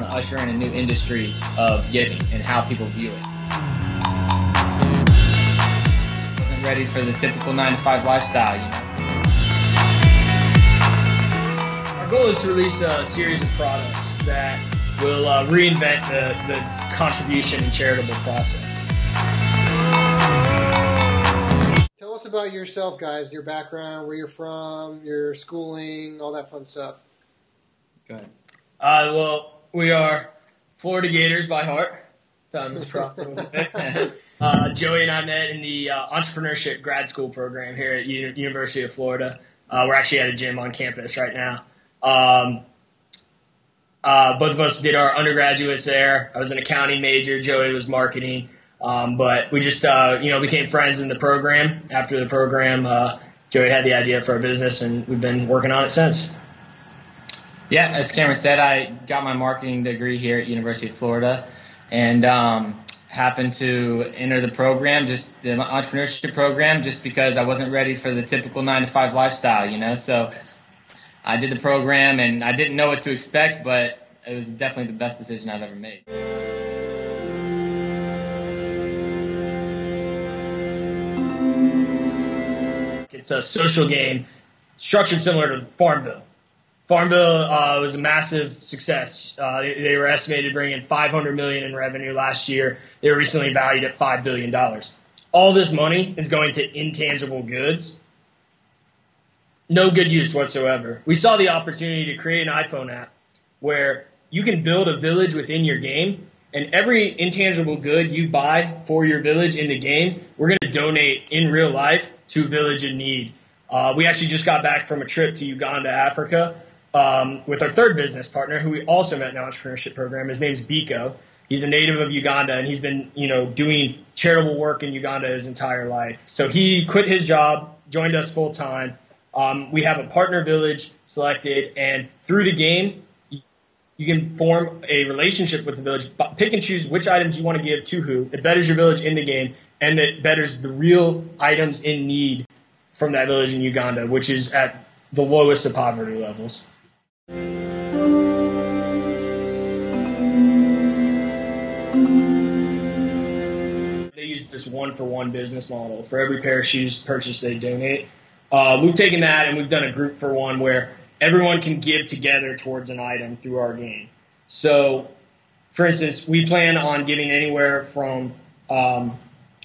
want to usher in a new industry of giving and how people view it. Wasn't ready for the typical 9-to-5 lifestyle, you know. Our goal is to release a series of products that will reinvent the contribution and charitable process. Tell us about yourself, guys, your background, where you're from, your schooling, all that fun stuff. Go ahead. Well, we are Florida Gators by heart. Found this prop a little bit. Joey and I met in the entrepreneurship grad school program here at University of Florida. We're actually at a gym on campus right now. Both of us did our undergraduates there. I was an accounting major. Joey was marketing. But we just, became friends in the program. After the program, Joey had the idea for a business, and we've been working on it since. Yeah, as Cameron said, I got my marketing degree here at University of Florida, and happened to enter the program, just the entrepreneurship program, just because I wasn't ready for the typical 9-to-5 lifestyle, you know. So I did the program, and I didn't know what to expect, but it was definitely the best decision I've ever made. It's a social game structured similar to Farmville. Farmville was a massive success. They were estimated to bring in $500 million in revenue last year. They were recently valued at $5 billion. All this money is going to intangible goods. No good use whatsoever. We saw the opportunity to create an iPhone app where you can build a village within your game, and every intangible good you buy for your village in the game, we're going to donate in real life to a village in need. We actually just got back from a trip to Uganda, Africa, with our third business partner, who we also met in the entrepreneurship program. His name's Biko. He's a native of Uganda, and he's been, doing charitable work in Uganda his entire life. So he quit his job, joined us full time. We have a partner village selected, and through the game, you can form a relationship with the village, pick and choose which items you want to give to who. It betters your village in the game, and it betters the real items in need from that village in Uganda, which is at the lowest of poverty levels. They use this one-for-one business model. For every pair of shoes purchased, they donate. We've taken that and we've done a group for one where everyone can give together towards an item through our game. So, for instance, we plan on giving anywhere from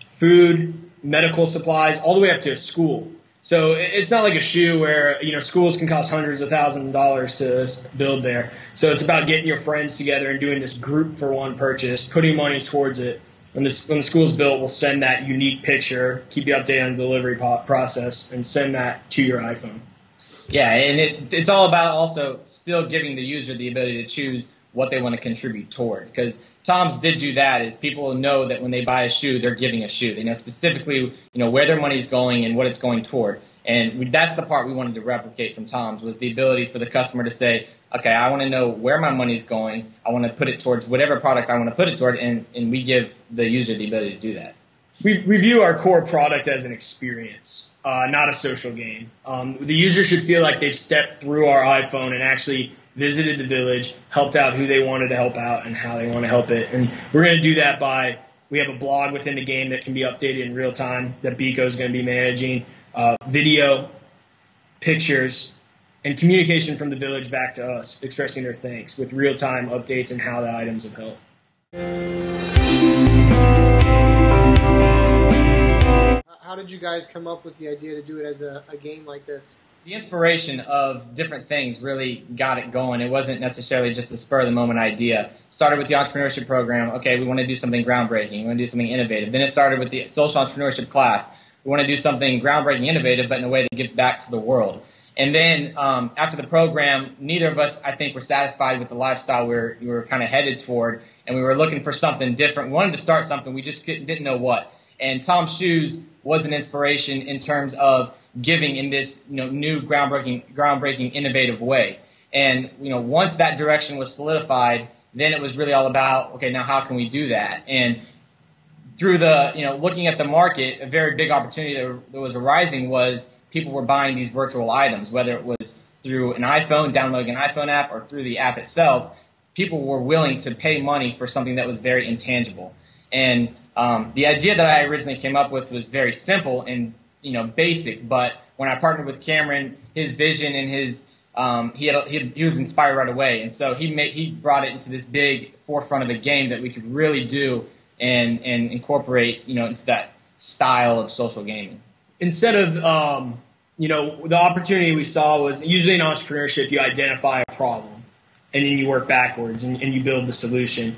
food, medical supplies, all the way up to a school. So it's not like a shoe where, schools can cost hundreds of thousands of dollars to build there. So it's about getting your friends together and doing this group for one purchase, putting money towards it. When the school's built, we'll send that unique picture, keep you updated on the delivery process, and send that to your iPhone. Yeah, and it's all about also still giving the user the ability to choose what they want to contribute toward. Because Tom's did do that, is people know that when they buy a shoe, they're giving a shoe. They know specifically, where their money's going and what it's going toward. And that's the part we wanted to replicate from Tom's, was the ability for the customer to say, okay, I want to know where my money's going. I want to put it towards whatever product I want to put it toward, and we give the user the ability to do that. We view our core product as an experience, not a social game. The user should feel like they've stepped through our iPhone and actually visited the village, helped out who they wanted to help out and how they want to help it. And we're going to do that we have a blog within the game that can be updated in real time that Biko is going to be managing, video, pictures, and communication from the village back to us, expressing their thanks with real-time updates and how the items have helped. How did you guys come up with the idea to do it as a game like this? The inspiration of different things really got it going. It wasn't necessarily just a spur-of-the-moment idea. Started with the entrepreneurship program. Okay, we want to do something groundbreaking. We want to do something innovative. Then it started with the social entrepreneurship class. We want to do something groundbreaking, innovative, but in a way that gives back to the world. And then after the program, neither of us, I think, were satisfied with the lifestyle we were kind of headed toward, and we were looking for something different. We wanted to start something. We just didn't know what. And Tom's Shoes was an inspiration in terms of giving in this new groundbreaking, innovative way. And once that direction was solidified, then it was really all about, okay, now how can we do that? And through the looking at the market, a very big opportunity that was arising was people were buying these virtual items, whether it was through an iPhone, downloading an iPhone app, or through the app itself. people were willing to pay money for something that was very intangible. And the idea that I originally came up with was very simple and basic. But when I partnered with Cameron, his vision and his he was inspired right away, and so he brought it into this big forefront of the game that we could really do and incorporate into that style of social gaming. Instead of the opportunity we saw was usually in entrepreneurship you identify a problem and then you work backwards and you build the solution.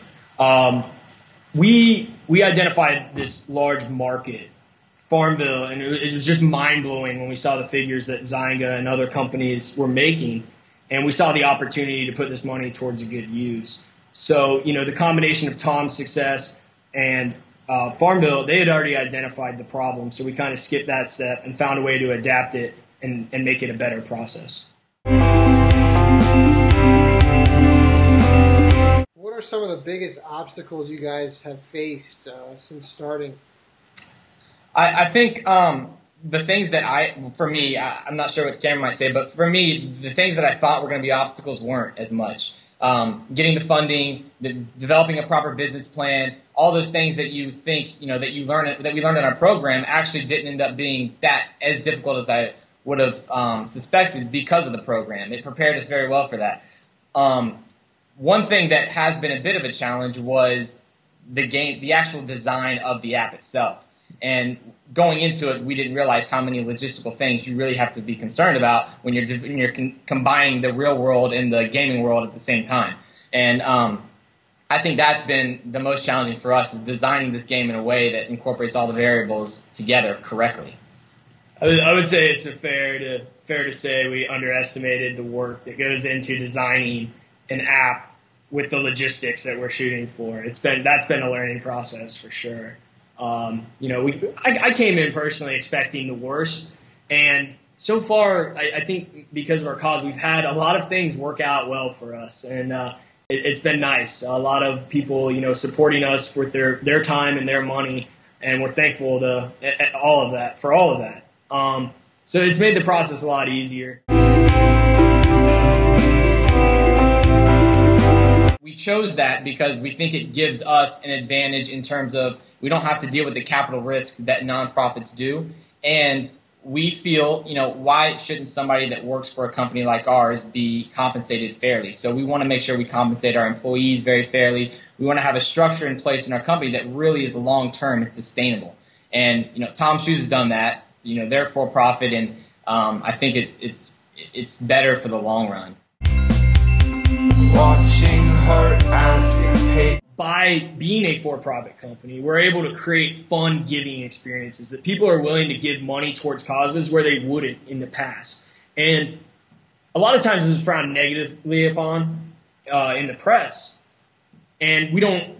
We identified this large market, Farmville, and it was just mind-blowing when we saw the figures that Zynga and other companies were making, and we saw the opportunity to put this money towards a good use. So, the combination of Tom's success and Farmville, they had already identified the problem, so we kind of skipped that step and found a way to adapt it and make it a better process. What are some of the biggest obstacles you guys have faced since starting? I think the things that I'm not sure what Cameron might say, but for me, the things that I thought were going to be obstacles weren't as much. Getting the funding, developing a proper business plan, all those things that you think, that we learned in our program actually didn't end up being that as difficult as I would have suspected because of the program. It prepared us very well for that. One thing that has been a bit of a challenge was the actual design of the app itself. And going into it, we didn't realize how many logistical things you really have to be concerned about when you're combining the real world and the gaming world at the same time. And I think that's been the most challenging for us, is designing this game in a way that incorporates all the variables together correctly. I would say it's fair to say we underestimated the work that goes into designing an app with the logistics that we're shooting for. That's been a learning process for sure. I came in personally expecting the worst, and so far, I think because of our cause, we've had a lot of things work out well for us, and it's been nice. A lot of people, supporting us with their time and their money, and we're thankful for all of that. So it's made the process a lot easier. We chose that because we think it gives us an advantage in terms of we don't have to deal with the capital risks that nonprofits do. And we feel, why shouldn't somebody that works for a company like ours be compensated fairly? So we want to make sure we compensate our employees very fairly. We want to have a structure in place in our company that really is long-term and sustainable. And, Tom Shoes has done that. They're for-profit, and I think it's better for the long run. Watching her as it paid. By being a for-profit company, we're able to create fun giving experiences that people are willing to give money towards causes where they wouldn't in the past. And a lot of times this is frowned negatively upon in the press. And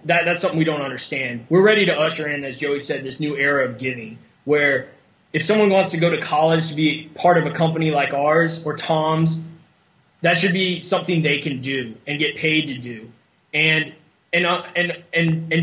that's something we don't understand. We're ready to usher in, as Joey said, this new era of giving, where if someone wants to go to college to be part of a company like ours or Tom's, that should be something they can do and get paid to do. And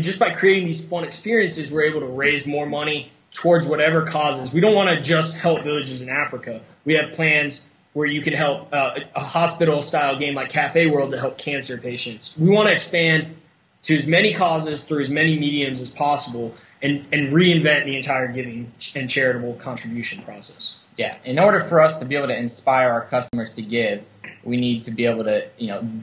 just by creating these fun experiences, we're able to raise more money towards whatever causes. We don't want to just help villages in Africa. We have plans where you can help a hospital-style game like Cafe World to help cancer patients. We want to expand to as many causes through as many mediums as possible and reinvent the entire giving and charitable contribution process. Yeah, in order for us to be able to inspire our customers to give, we need to be able to,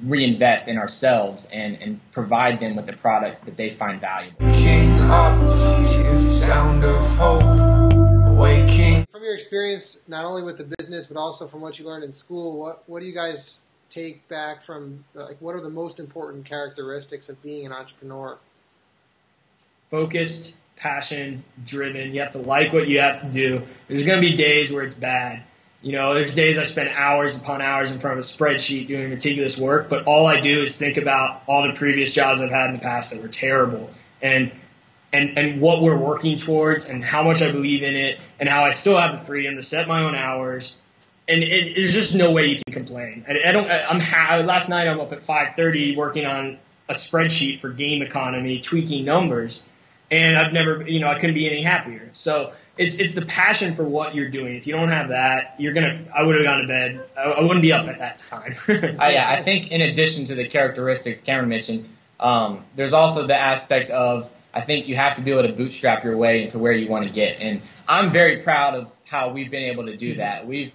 reinvest in ourselves and provide them with the products that they find valuable. Waking up to the sound of hope. Waking. From your experience, not only with the business, but also from what you learned in school, what do you guys take back from, what are the most important characteristics of being an entrepreneur? Focused, passion, driven. You have to like what you have to do. There's going to be days where it's bad. There's days I spend hours upon hours in front of a spreadsheet doing meticulous work, but all I do is think about all the previous jobs I've had in the past that were terrible and what we're working towards and how much I believe in it and how I still have the freedom to set my own hours. And there's just no way you can complain. Last night I'm up at 5:30 working on a spreadsheet for game economy, tweaking numbers, and I've never, I couldn't be any happier. So it's the passion for what you're doing. If you don't have that, I would have gone to bed. I wouldn't be up at that time. I think in addition to the characteristics Cameron mentioned, there's also the aspect of, I think you have to be able to bootstrap your way into where you want to get. And I'm very proud of how we've been able to do that. We've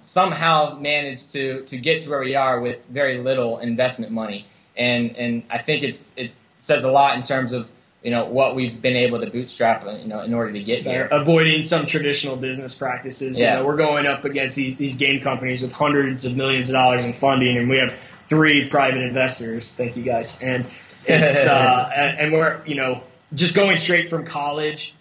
somehow managed to get to where we are with very little investment money. And I think it says a lot in terms of, what we've been able to bootstrap, in order to get here. Avoiding some traditional business practices. Yeah. We're going up against these game companies with hundreds of millions of dollars in funding, and we have 3 private investors. Thank you guys. And it's and we're just going straight from college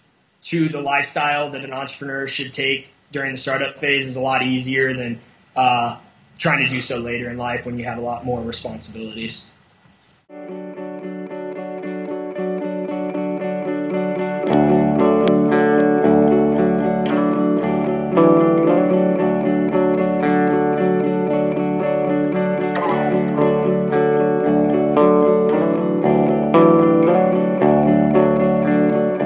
to the lifestyle that an entrepreneur should take during the startup phase is a lot easier than trying to do so later in life when you have a lot more responsibilities.